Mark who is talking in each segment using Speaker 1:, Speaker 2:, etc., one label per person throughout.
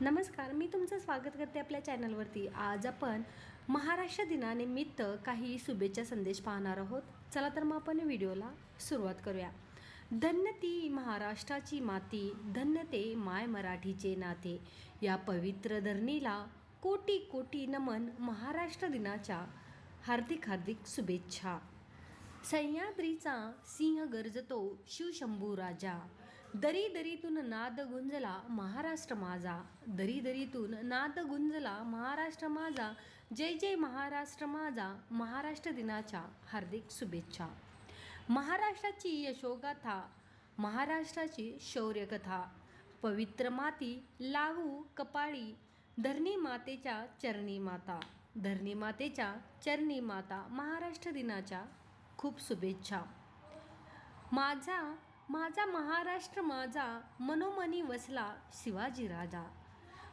Speaker 1: नमस्कार, मी तुमचं स्वागत करते आपल्या चॅनलवरती। आज आपण महाराष्ट्र दिनानिमित्त काही शुभेच्छा संदेश पाहणार आहोत। चला तर मग आपण व्हिडिओला सुरुवात करूया। धन्य ती महाराष्ट्राची माती, धन्य ते माय मराठीचे नाते। या पवित्र धरणीला कोटी कोटी नमन, महाराष्ट्र दिनाच्या हार्दिक हार्दिक शुभेच्छा। सह्याद्रीचा सिंह गर्जतो शिवशंभू राजा, दरी दरीतून नाद गुंजला महाराष्ट्र माझा, दरी दरीतून नाद गुंजला महाराष्ट्र माझा, जय जय महाराष्ट्र माझा। महाराष्ट्र दिनाच्या हार्दिक शुभेच्छा। महाराष्ट्राची यशोगाथा, महाराष्ट्राची शौर्यकथा, पवित्र माती लागू कपाळी, धरणी मातेच्या चरणी माता, धरणी मातेच्या चरणी माता। महाराष्ट्र दिनाच्या खूप शुभेच्छा। माझा माझा महाराष्ट्र माझा, मनोमनी वसला शिवाजी राजा,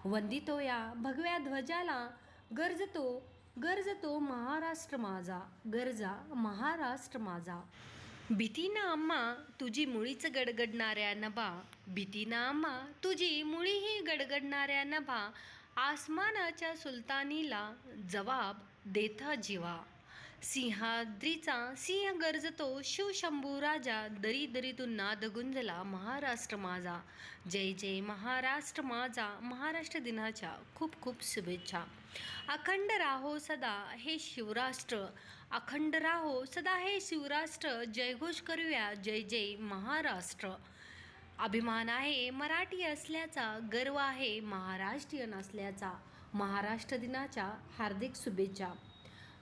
Speaker 1: वंदितो या भगव्या ध्वजाला, गर्जतो गर्जतो महाराष्ट्र माझा, गर्जा महाराष्ट्र माझा। भीतीना अम्मा तुझी मुळीच गडगडणाऱ्या नभा, भीतीना अम्मा तुझी मुळीही गडगडणाऱ्या नभा, आसमानाच्या सुलतानीला जवाब देता जीवा। सिंहाद्रीचा सिंह गर्जतो शिवशंभू राजा, दरी दरीतून नाद गुंजला महाराष्ट्र माझा, जय जय महाराष्ट्र माझा। महाराष्ट्र दिनाच्या खूप खूप शुभेच्छा। अखंड राहो सदा हे शिवराष्ट्र, अखंड राहो सदा हे शिवराष्ट्र, जयघोष करूया जय जय महाराष्ट्र। अभिमान आहे मराठी असल्याचा, गर्व आहे महाराष्ट्रीयन असल्याचा। महाराष्ट्र दिनाच्या हार्दिक शुभेच्छा।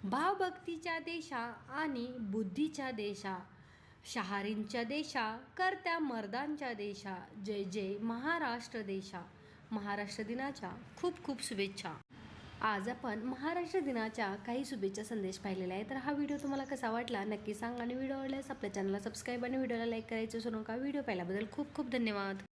Speaker 1: भावभक्तीच्या देशा आणि बुद्धीच्या देशा, शहारींच्या देशा, करत्या मर्दांच्या देशा, जय जय महाराष्ट्र देशा। महाराष्ट्र दिनाच्या खूप खूप शुभेच्छा। आज आपण महाराष्ट्र दिनाच्या काही शुभेच्छा संदेश पाहिलेला आहे। तर हा व्हिडिओ तुम्हाला कसा वाटला नक्की सांगा आणि व्हिडिओ आवडल्यास आपल्या चॅनलला सबस्क्राईब आणि व्हिडिओला लाईक करायचं विसरू नका। व्हिडिओ पाहिल्याबद्दल खूप खूप धन्यवाद।